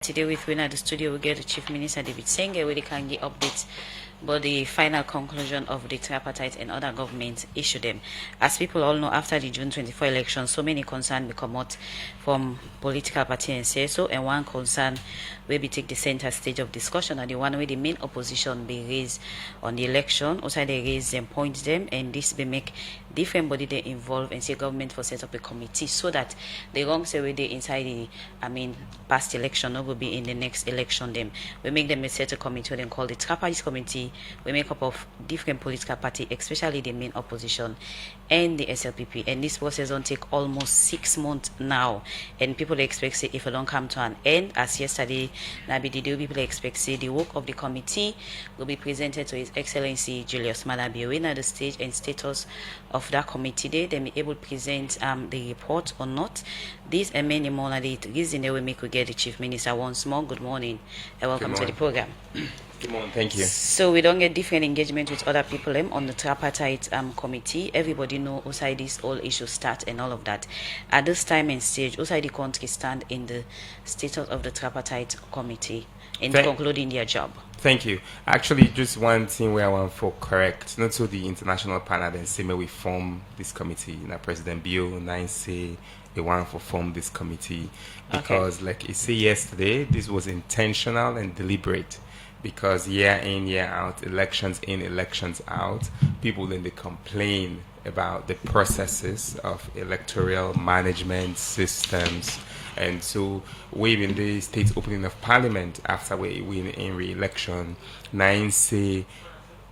Today with me at the studio, we get the Chief Minister David Sengeh, where they can give updates but the final conclusion of the tripartite and other governments issue them. As people all know, after the June 24 election, so many concerns come out from political party and say so, and one concern will be take the center stage of discussion, and the one where the main opposition be raised on the election. Also, they raise them, point them, and this will make different body they involved and say government for set up a committee so that the wrong say where they inside the past election will be in the next election. Them we make them a set a committee then call the tripartite committee. We make up of different political party, especially the main opposition and the SLPP. And this process don't take almost 6 months now. And people expect say if it don't come to an end, as yesterday, people expect say the work of the committee will be presented to His Excellency Julius Malabi at the stage and status of that committee day. They may able to present the report or not. This and many more are the reason they will make we get the Chief Minister once more. Good morning and welcome to the program. Good morning, thank you. So we don't get different engagement with other people on the tripartite committee. Everybody know outside this whole issue start and all of that. At this time and stage, outside the country stand in the status of the tripartite committee in concluding their job. Thank you. Actually, just one thing where I want to correct. Not so the international panel then say may we form this committee. Now President Bio nine say they want to form this committee because like he said yesterday, this was intentional and deliberate. Because year in, year out, elections in, elections out, people then they complain about the processes of electoral management systems. And so we in the state's opening of parliament after we win in re-election, nine say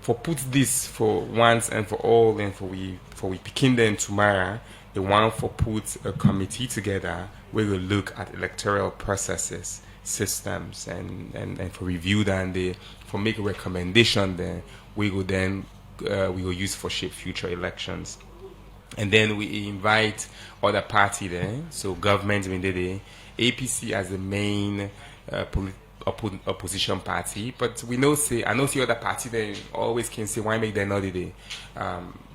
for put this for once and for all and for we begin then tomorrow, they want for put a committee together where we look at electoral processes, systems and for review then they for make a recommendation then we will use for shape future elections. And then we invite other party there, so government in the APC as the main opposition party, but we know say I know see other party they always can say why make them not the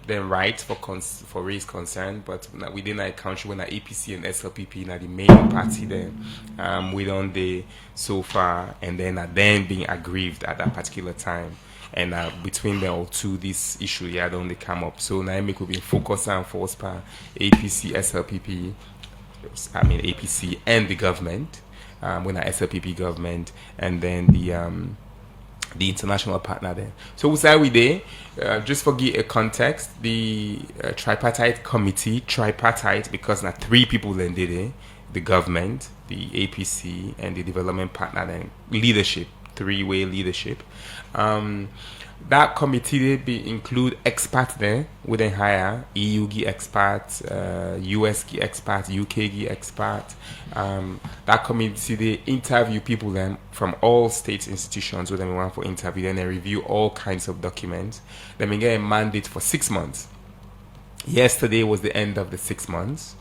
then right for raise concern, but within our country when our APC and SLPP now the main party then we don't they so far and then are then being aggrieved at that particular time. And between them all two, this issue don't they come up. So now we could be focused on force par APC, SLPP, APC and the government, when our SLPP government, and then the international partner there. So we say we there, just for give a context, the tripartite committee, tripartite because now 3 people then did it, the government, the APC, and the development partner then leadership. 3-way leadership. That committee they include experts there we then hire EU experts, US experts, UK experts. That committee they interview people then from all state institutions where they want for interview, then they review all kinds of documents. Then we get a mandate for 6 months. Yesterday was the end of the 6 months.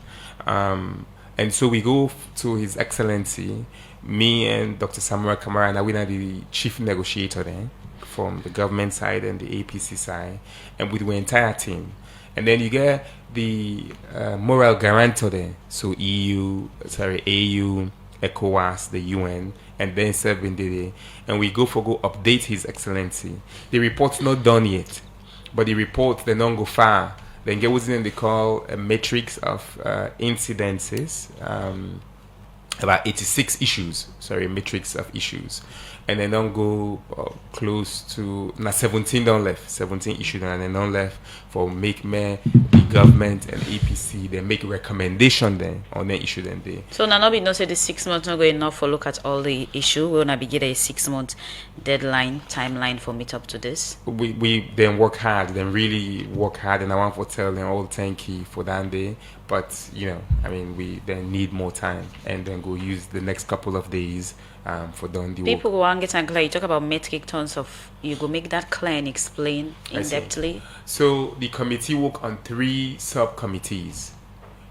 And so we go to His Excellency, me and Dr. Samuel Kamara, and we are the chief negotiator there from the government side and the APC side, and with the entire team. And then you get the moral guarantor there, so AU, ECOWAS, the UN, and then 7 day, and we go update His Excellency. The report's not done yet, but the report they don't go far. Then get what's in they call a matrix of incidences, about 86 issues. Sorry, a matrix of issues, and then don't go close to 17 don't left, 17 issues, and then don't left for make me the government and APC. They make a recommendation then on the issue then they. So now be no say the 6 months not going enough for look at all the issue. We'll not be get a 6 month deadline timeline for meet up to this. We then work hard, then really work hard, and I want to tell them all thank you for that day. But we then need more time, and then go use the next couple of days for done the people work. Go and get and clear. You talk about metric tons of you go make that clear and explain in depthly. So the committee work on 3 subcommittees.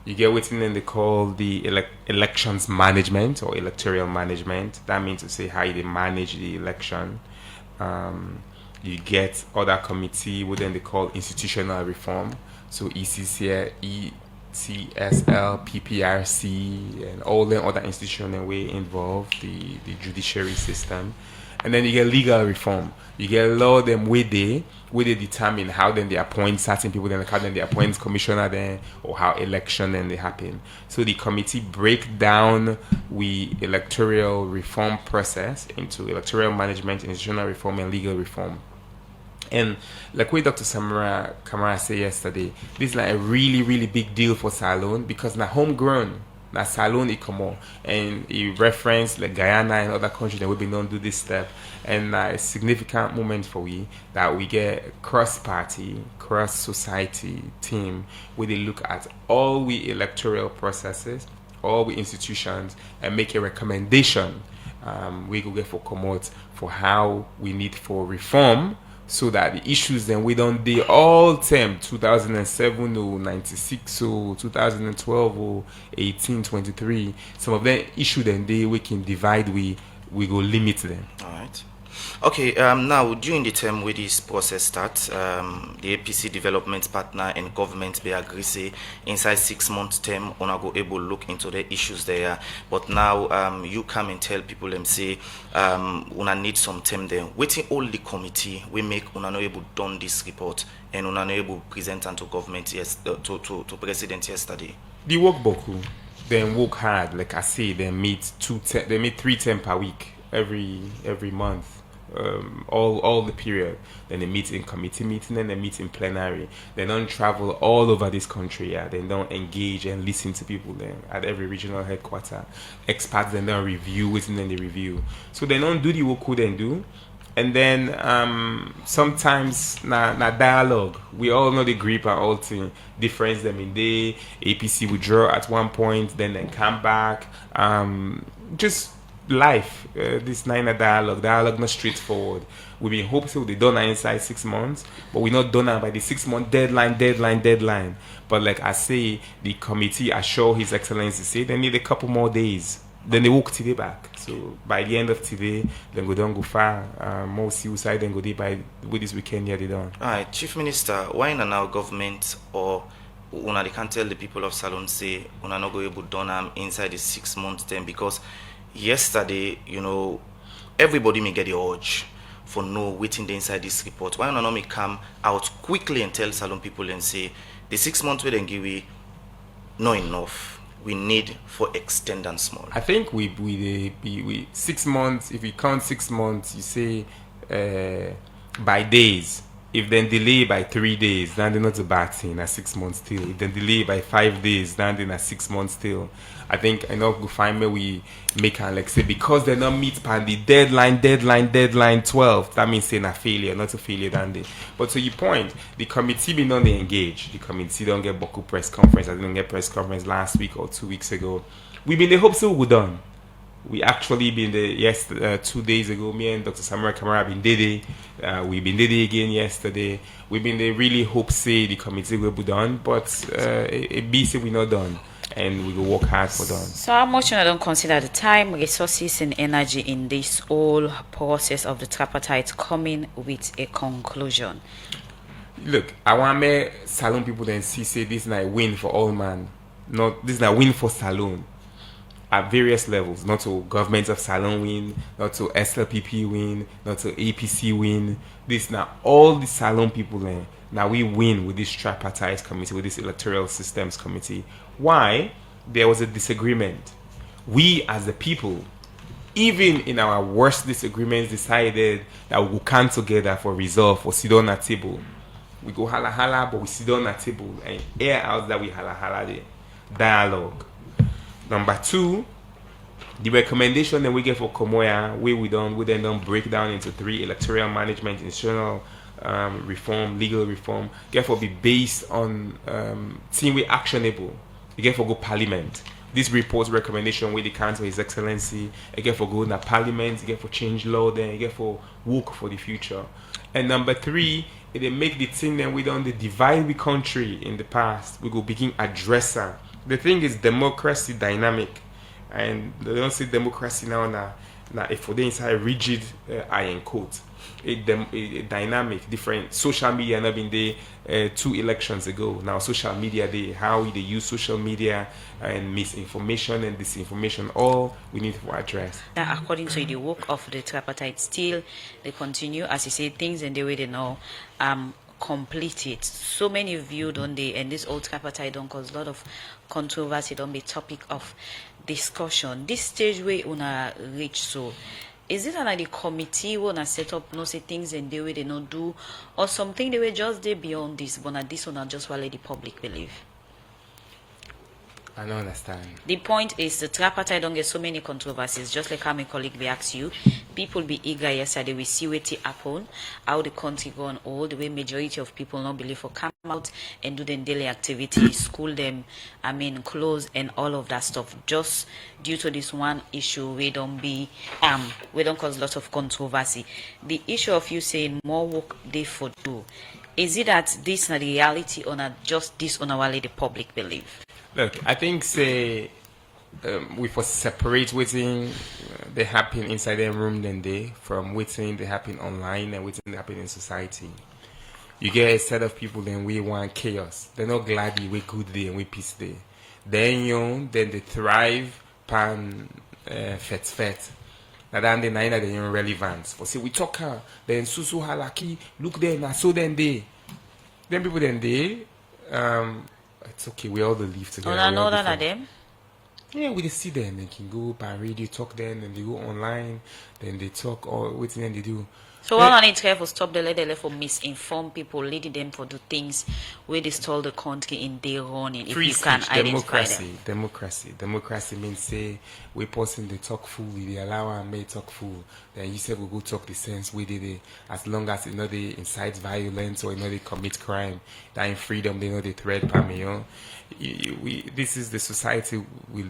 You get what they call the elections management or electoral management. That means to say how they manage the election. You get other committee what then they call institutional reform. So TSL, PPRC, and all the other institutions that we involved, the judiciary system. And then you get legal reform. You get law them where they determine how then they appoint certain people, then how then they appoint commissioner then, or how election then they happen. So the committee break down we electoral reform process into electoral management, institutional reform, and legal reform. And like what Dr. Samara Kamara said yesterday, this is like a really, really big deal for Salone because now homegrown. Now Salone it come on. And he referenced like Guyana and other countries that we've been on do this step. And a significant moment for we that we get cross-party, cross-society team where they look at all we electoral processes, all we institutions, and make a recommendation we go get for commot for how we need for reform so that the issues then we don't do all term 2007 or 96 or 2012 or 18 23 some of them issue then they we can divide we go limit them. All right. Okay, now during the term where this process starts, the APC development partner and government they agree say inside 6 months term una go able look into the issues there. But now you come and tell people them say una need some term there. Waiting all the committee we make una not able done this report and una not able present to government to president yesterday. The work boku, then work hard like I say they meet 3 term per week every month. All the period. Then they meet in committee meeting, then they meet in plenary. They don't travel all over this country. Yeah, they don't engage and listen to people then at every regional headquarter. Experts then don't review within the review. So they don't do the work who then do. And then sometimes na dialogue. We all know the grip and all thing difference them in the APC withdraw at one point, then they come back. Just life, this Nina dialogue not straightforward. We've been hopeful they done inside 6 months, but we're not done by the 6 month deadline. But like I say, the committee assure His Excellency say they need a couple more days. Then they walk today back. So by the end of today, then go down go far. More suicide then go there by with this weekend yeah they done. Alright, Chief Minister, why now government or una they can't tell the people of Salone say una not go able done inside the 6 months term because yesterday, everybody may get the urge for no waiting the inside this report. Why not me come out quickly and tell Salone people and say the 6 months we then give we not enough. We need for extend and small. I think we 6 months. If we count 6 months, you say by days. If then delay by 3 days, then they're not a bad thing. At 6 months still. If then delay by 5 days, then they're 6 months still. I think enough go find me we make and like say because they not meet pan the deadline 12. That means saying a failure, not a failure than they. But to your point, the committee be not engaged. The committee don't get Boku press conference. I didn't get press conference last week or 2 weeks ago. We been the hope so we're done. We actually been the 2 days ago. Me and Dr. Samara Kamara been did it. We been did it again yesterday. We been the really hope say the committee will be done, but it be say we not done, and we will work hard for done. So how much I don't consider the time, resources, and energy in this whole process of the tripartite coming with a conclusion? Look, I want me Salone people then see say this is not a win for all man. Not this is not a win for Salone. At various levels, not to government of Salone win, not to SLPP win, not to APC win. This now all the Salone people then now we win with this tripartite committee, with this electoral systems committee. Why? There was a disagreement. We as the people, even in our worst disagreements, decided that we will come together for resolve, for sit down at table. We go hala hala, but we sit down at table and air out that we hala hala there. Dialogue. Number 2, the recommendation that we get for Komoya, we then don't break down into 3: electoral management, institutional reform, legal reform. Get for be based on thing we actionable. You get for go parliament. This report's recommendation with the council His Excellency. You get for go in the parliament. You get for change law. Then you get for work for the future. And number 3, they make the thing that we done the divide the country in the past. We go begin addresser. The thing is democracy dynamic, and they don't say democracy now. Now, if for the inside rigid iron coat, a dynamic, different social media not been there 2 elections ago. Now social media they how they use social media and misinformation and disinformation, all we need to address. That according to the work of the tripartite, still they continue, as you say, things in the way they know complete it. So many viewed on the and this old tripartite don't cause a lot of controversy, don't be topic of discussion. This stage where una reach, so is it another committee wanna set up no say things and the way they not do, or something they were just there beyond this, but na this one just what let the public believe? I don't understand. The point is the tripartite don't get so many controversies, just like how my colleague be asked you. People be eager yesterday, we see what happen, how the country go on all the way majority of people not believe for come out and do their daily activities, school them, close and all of that stuff, just due to this one issue we don't cause lots of controversy. The issue of you saying more work they for do, is it that this not the reality or not just this on our the public believe? Look, I think say we for separate waiting they happen inside their room than they from waiting they happen online and waiting they happen in society. You get a set of people then we want chaos. They're not glad we good day and we peace day. Then they thrive pan fet. Now then they nine they irrelevance. For say we talk then susu halaki look there now so then they people then they it's okay, we all live together. Oh, I know that them. Yeah, we see them. They can go by radio, talk then, and they go online, then they talk or waiting and they do. So all I need to have for stop the let for misinform people, leading them for do things where they stall the country in their running. If Free you can speech, identify democracy means say we person they talk fully, they allow and may talk full. Then you say we go talk the sense we did it as long as you know they incite violence or you know they commit crime. That in freedom they know they threat pameo. This is the society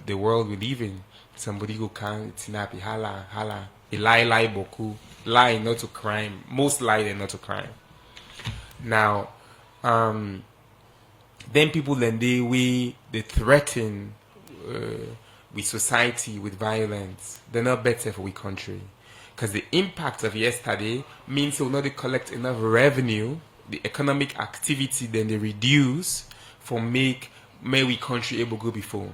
the world we live in. Somebody go can tinapi hala a lie boku. Lie not to crime. Most lie they're not to crime. Now, then people then they threaten with society with violence. They're not better for we country, because the impact of yesterday means they will not collect enough revenue. The economic activity then they reduce for may we country able go before.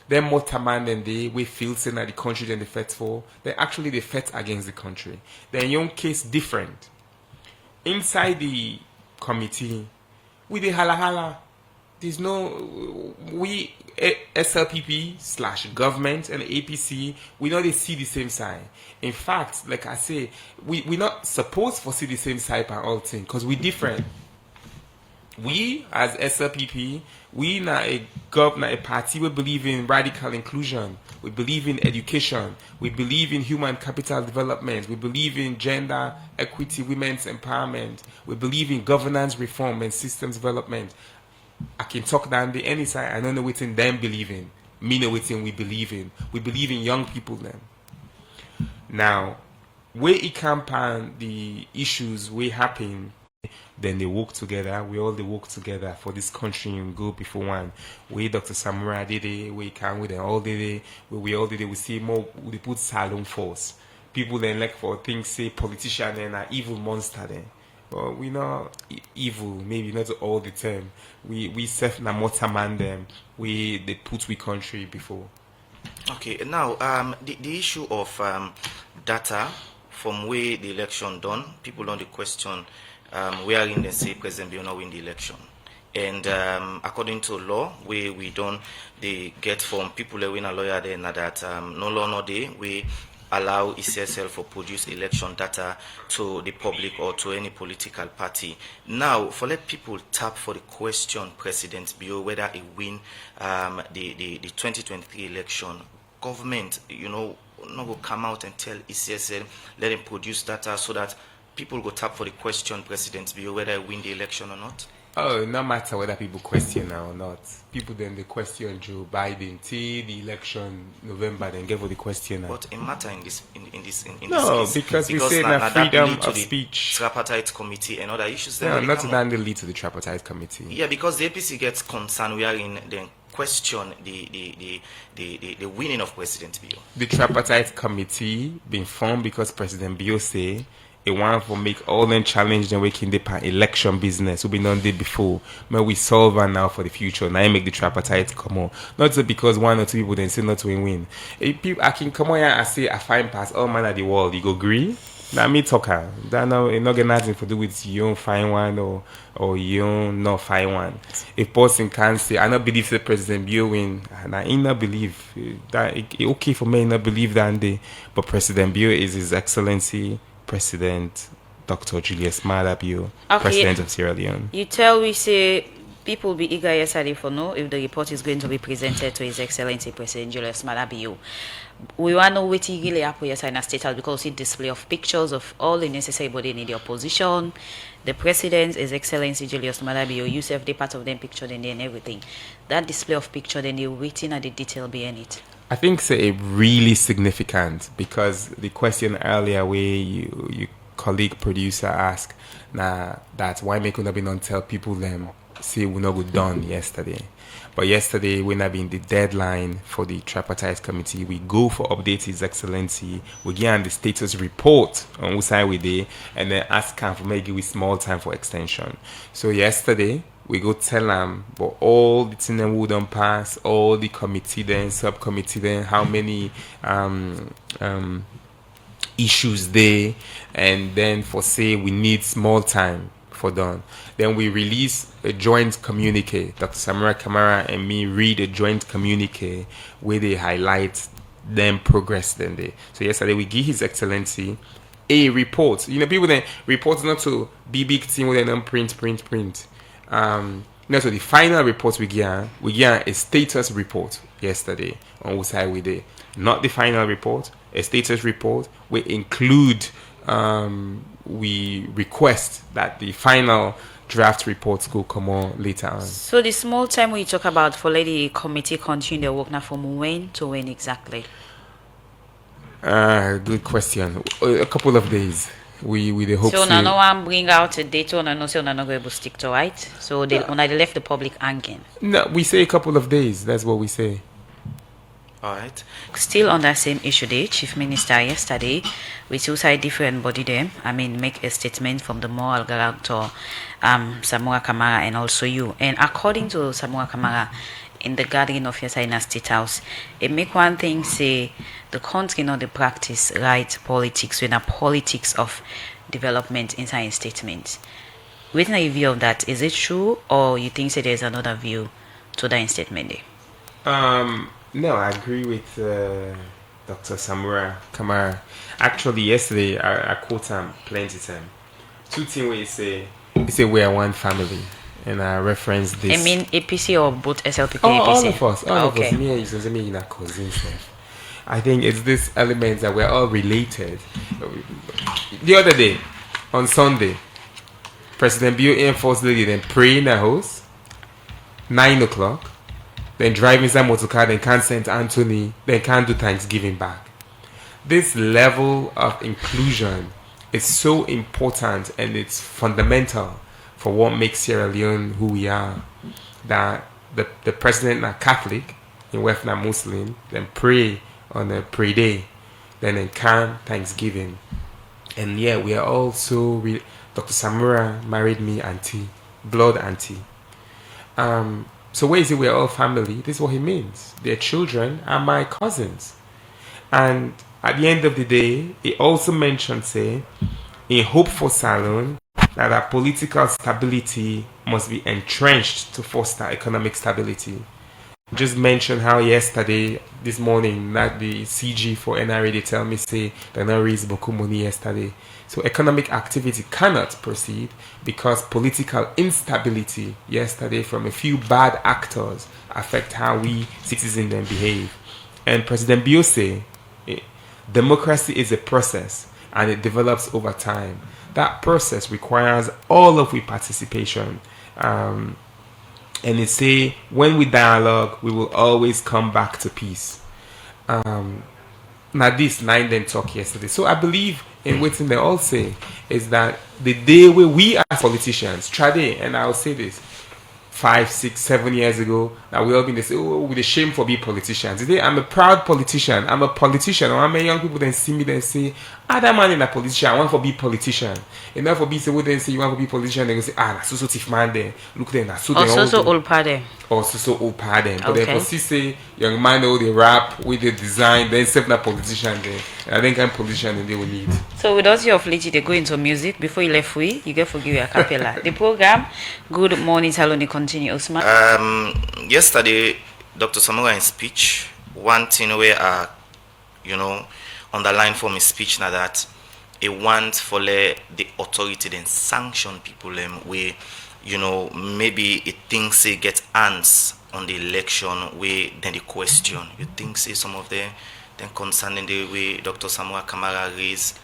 Then more man than they we feel saying that the country than the fight for. They actually they fight against the country. Then your case different. Inside the committee, we the hala. There's no we SLPP / government and APC. We know they see the same side. In fact, like I say, we not supposed to see the same side by all things because we different. We as SLPP, we not a government, a party. We believe in radical inclusion. We believe in education. We believe in human capital development. We believe in gender equity, women's empowerment. We believe in governance reform and systems development. I can talk down the any side. I don't know what in them believe in. Me know what in we believe in. We believe in young people then. Now, where it campaign the issues we happen. Then they work together. We all they work together for this country and go before one. We Dr. Samurai did it. We can with them all did it. We all did it. We see more. We put salon force. People then like for things say politician and an evil monster then. But we not evil. Maybe not all the time. We self na mortar man them. They put we country before. Okay. Now the issue of data from where the election done. People on the question. Where in the say President Biona win the election, and according to law, we don't they get from people that win a lawyer then that no law no day we allow ECSL for produce election data to the public or to any political party. Now, for let people tap for the question President Bio whether he win the 2023 election, government not go come out and tell ECSL let him produce data so that people go tap for the question President Bio whether he win the election or not. Oh, no matter whether people question her or not. People then they question Joe Biden till the election November, then get for the question her. But it matter in this No, case because we say na that that freedom lead to of the speech. tripartite committee and other issues. Then No, will not come that up. they lead to the tripartite committee. Yeah, because the APC gets concerned wherein then question the winning of President Bio. The tripartite committee been formed because President Bio say he want to make all them challenge them waking the election business we been done did before. May we solve her now for the future. Now I make the tripartite come on. Not just because one or two people then say not to win. If people I can come on here and say I find past all man of the world, you go agree? Now me talker. That now it not get nothing to do with you don't find one or you don't not find one. If person can say I not believe the President Bio win, and I ain't not believe that it okay for me not believe that day. But President Bio is His Excellency President Dr. Julius Maada Bio, Okay. President of Sierra Leone. You tell we say people be eager yesterday for know if the report is going to be presented to His Excellency President Julius Maada Bio. We want to know what he really happened yesterday in the state house because it display of pictures of all the necessary body in the opposition, the president, His Excellency Julius Maada Bio, Yusuf, the part of them pictured in there and everything. That display of picture, then they waiting at the detail behind it. I think say it really significant because the question earlier where you colleague producer asked now that's why make not been on tell people them say we not go done yesterday. But yesterday when I been the deadline for the tripartite committee, we go for update His Excellency, we get the status report on whose side we did and then ask him for maybe with small time for extension. So yesterday we go tell them but all the thing them we don't pass, all the committee then, subcommittee then, how many issues there, and then for say we need small time for done. Then we release a joint communique. Dr. Samura Kamara and me read a joint communique where they highlight them progress then they. So yesterday we give His Excellency a report. You know, people then report not to be big thing with them print. So the final report we get a status report yesterday on what side we did. Not the final report, a status report. We include we request that the final draft reports will come on later on. So the small time we talk about for let the committee continue their work now from when to when exactly? Good question. A couple of days. We the hope. So now no one bring out a date on and no say not going to stick to right. So they when I left the public hanging. No, we say a couple of days. That's what we say. All right. Still on that same issue, the Chief Minister yesterday, with two side different body them, make a statement from the moral character, Samura Kamara and also you. And according to Samura Kamara, in the gathering of yesterday in a state house, it make one thing say the country not the practice right politics when a politics of development inside a statement. With a view of that, is it true or you think say there's another view to that statement there? No, I agree with Dr. Samura Kamara. Actually, yesterday I quote him plenty time. Two things where he say we are one family, and I reference this. I mean APC or both SLPP? Oh, APC? all of us, Okay. Me and you, me and our cousins. I think it's this element that we're all related. The other day, on Sunday, President Bio Air Force Lady then pray in the house, 9 o'clock. Then drive inside motor car, then can't send Anthony, then can't do Thanksgiving back. This level of inclusion is so important and it's fundamental for what makes Sierra Leone who we are. That the president is Catholic, in West not Muslim, then pray on a pray day, then can Thanksgiving. And yeah, we are also Dr. Samura married me auntie, blood auntie. So where is it we're all family? This is what he means. Their children are my cousins. And at the end of the day, he also mentioned, say, in Hope for Salon, that our political stability must be entrenched to foster economic stability. Just mentioned how yesterday, this morning, that the CG for NRA, they tell me, say, they not raised beaucoup money yesterday. So economic activity cannot proceed because political instability yesterday from a few bad actors affect how we citizens then behave. And President Bio say, democracy is a process and it develops over time. That process requires all of we participation. Um, and it say when we dialogue, we will always come back to peace. Now this nine then talk yesterday. So I believe in what they all say is that the day where we as politicians, trade, and I'll say this, 5, 6, 7 years ago, that we all been they say, oh, with the shame for being politicians. Today, I'm a proud politician. I'm a politician. Or how many young people then see me then say, that man in a politician, I want to be politician. Enough for be say, then say you want to be politician, they go say, that's so thief man there. Look then, that's so Also old pardon. Also so old pardon. But Okay. then for see say young man know the rap with the design, then except that politician there. And I think I'm politician and they will need. So with us here of lady, they go into music. Before you left free, you get forgive your capella. The program, Good Morning Taloni, continue, Osman. Yesterday, Dr. Samura in speech, one thing where underline from his speech now that he want for the authority then sanction people where maybe it thinks they get hands on the election where then the question you think say some of them then concerning the way Dr. Samura Kamara raised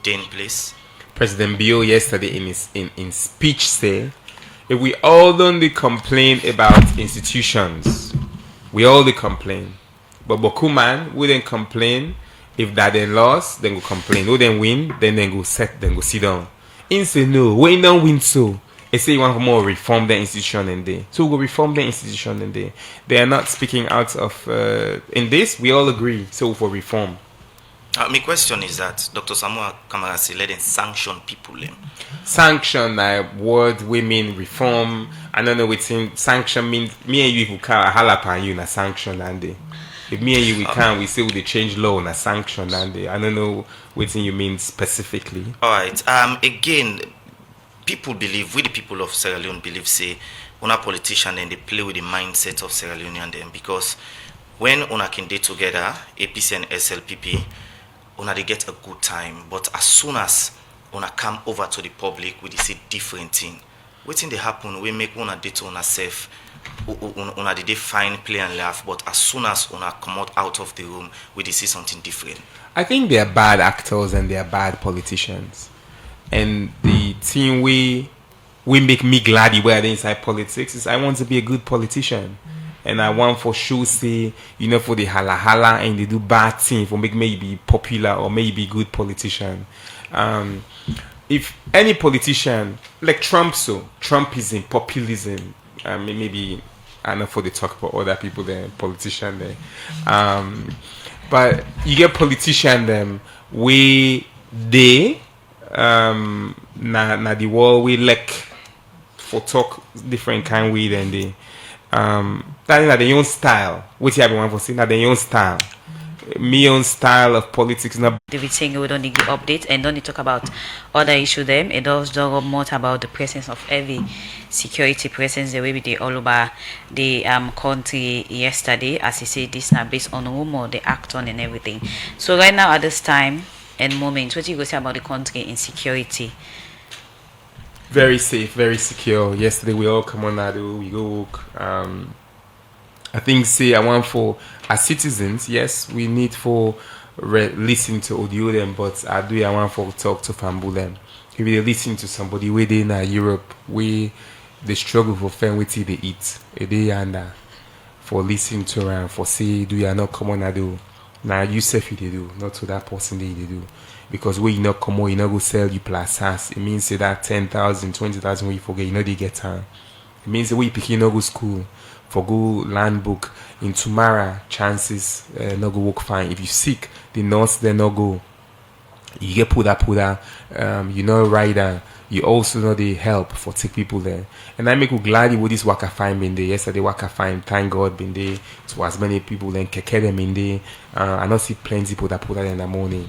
in place. President Bio yesterday in his in speech say, if we all don't complain about institutions, we all complain. But Bokuman wouldn't complain if that then lost, then go complain. Who then win, then go sit down. In say no, we don't win so. They say you want more reform the institution and they. So we go reform the institution and they. They are not speaking out of in this, we all agree. So for reform. My question is that Dr. Samuel Kamara say let them sanction people. Sanction word we mean reform. I don't know what sanction means. Me and you who can halapa you na sanction and they. If me and you we can, we say we change law na sanction and they. I don't know what you mean specifically. Alright. Again, people believe, we the people of Sierra Leone believe say una politician and they play with the mindset of Sierra Leonean them because when una can dey together, APC and SLPP, una they get a good time. But as soon as una come over to the public, we see different thing. Waiting they happen, we make una dey to una safe. Una they fine, play and laugh. But as soon as una come out of the room, we see something different. I think they are bad actors and they are bad politicians. And the thing we make me glad where they inside politics is I want to be a good politician. And I want for sure say, for the hala and they do bad thing for make me be popular or maybe good politician. If any politician like Trump is in populism. Maybe I know for the talk about other people there, politician there. But you get politician them we they na the world we like for talk different kind way than they that is not their own style. Which everyone for saying that their own style. Me own style of politics not David Sengeh, we don't need the update and don't need to talk about other issue them. It does talk more about the presence of heavy security presence the way we did all over the country yesterday. As he said, this now based on rumor, the act on and everything. So right now at this time and moment, what you go say about the country insecurity? very safe, very secure. Yesterday we all come on Nadu, we go walk. I think say I want for as citizens, yes, we need for listen to audio them, but I want for talk to Fambu them. If they listen to somebody within Europe, we they struggle for fame with they eat a day and for listening to and for say do you not come on Nadu. Now you say if they do, not to that person they do. Because when you not come on, you not go sell you plus house. It means say that 10,000, 20,000 when you forget, you know they get time. It means that when you pick you not go school, for go land book in tomorrow, chances not go work fine. If you sick, the nurse then not go. You get puda, you know rider. You also know the help for take people there. And I make you glad you would this waka fine been there. Yesterday waka fine, thank God been there. So as many people then keke them in there. I not see plenty puda in the morning.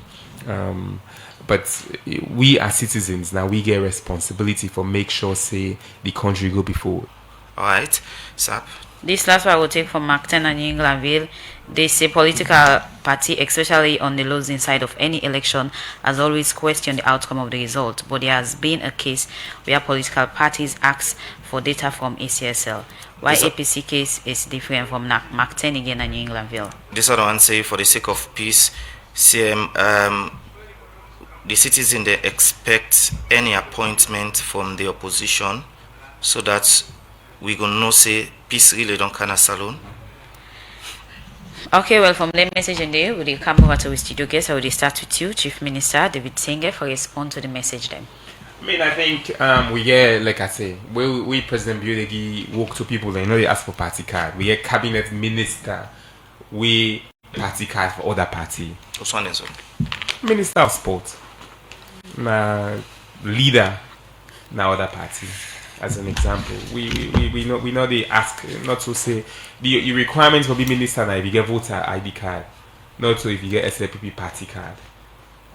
But we as citizens now we get responsibility for make sure say the country go before. Alright, Sap. This last one I will take from Macton and New Englandville. They say political party, especially on the losing side of any election, has always questioned the outcome of the result. But there has been a case where political parties ask for data from ACSL. Why APC case is different from Macton again and New Englandville? This other one say for the sake of peace, CM, the citizen they expect any appointment from the opposition so that we gonna know say peace really don't kind of salon. Okay, well, from the message in there, will you come over to the studio guest? I will start with you, Chief Minister David Sengeh, for respond to the message then. I mean, I think we get, like I say, we President Biodegi walk to people, they know they ask for party card. We get cabinet minister, we party card for other party. What's one so? Minister of Sport, leader, now other party. As an example, we know they ask not to say the requirements for being minister now if you get voter ID card, not so if you get SLPP party card.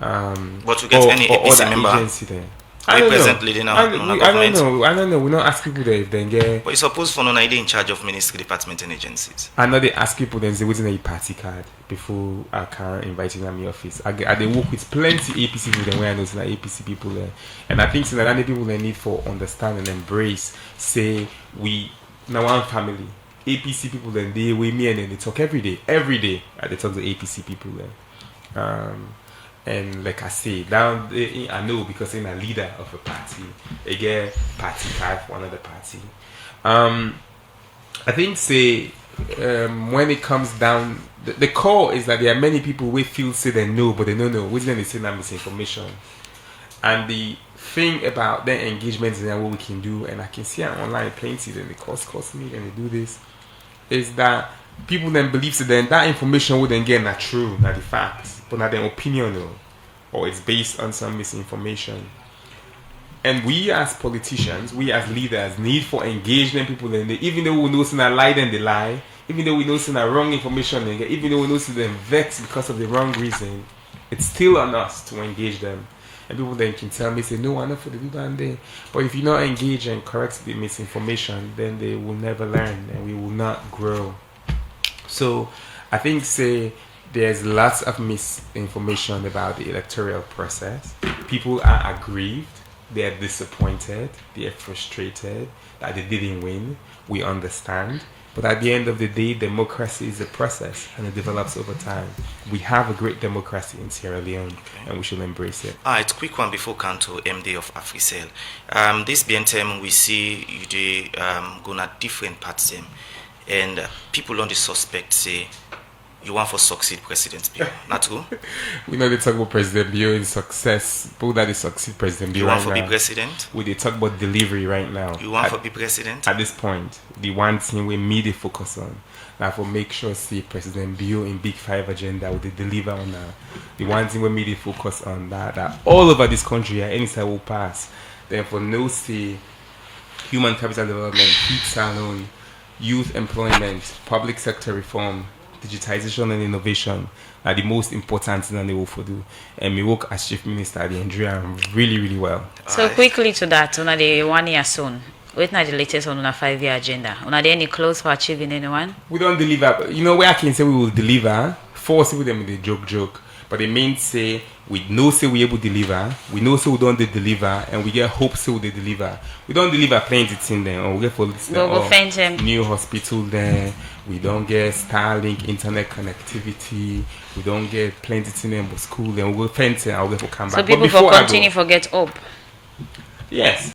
But to get any APC member, agency there. I don't know. We don't ask people there if they get. But you suppose for no idea in charge of ministry, department, and agencies. I know they ask people then say what's a party card before I can invite in my office. I they work with plenty APC people then where I know some APC people there, and I think so that people they need for understand and embrace. Say we now one family. APC people then they with me and then they talk every day. They talk to APC people then. And like I say, now I know because I'm a leader of a party, they get party card for another party. I think say when it comes down, the core is that there are many people who feel say they know, but they don't know. Which then they say that misinformation. And the thing about their engagements and what we can do, and I can see it online plenty, and they cost me, and they do this, is that people then believe that that information would then get not true, not the facts, but not their opinion, or it's based on some misinformation. And we as politicians, we as leaders, need for engagement people in there, even though we know some lie then they lie, even though we know some wrong information, even though we know some vex because of the wrong reason, it's still on us to engage them. And people then can tell me, say, no, I'm not for the do that there. But if you not engage and correct the misinformation, then they will never learn and we will not grow. So I think say there's lots of misinformation about the electoral process. People are aggrieved, they are disappointed, they are frustrated that they didn't win. We understand. But at the end of the day, democracy is a process and it develops over time. We have a great democracy in Sierra Leone and we should embrace it. It's a quick one before Kanto, MD of AfriCell. This BNTM, we see you going at different parts and people on the suspect say you want for succeed President Bio. Not true? We know they talk about President Bio in success. People that they succeed President Bio. You want right for now. be president? We they talk about delivery right now. You want for be president? At this point, the one thing we need to focus on. Now for make sure see President Bio in Big Five agenda will they deliver on that. The one thing we need to focus on that all over this country any side will pass. Then for no say human capital development, heat salon, youth employment, public sector reform, digitization and innovation are the most important thing that they will do. And we work as Chief Minister at the Nigeria really, really well. So quickly to that, on the 1 year soon. Wait now the latest on a 5-year agenda. Are there any close for achieving anyone? We don't deliver. You know where I can say we will deliver? Force with them with the joke. But they mean say we know say we able to deliver, we know say we don't deliver, and we get hope say we deliver. We don't deliver plenty thing there, or we get for new hospital there, we don't get Starlink internet connectivity, we don't get plenty thing there for school, then we will fence and I'll get for come back. So people for continue forget hope. Yes,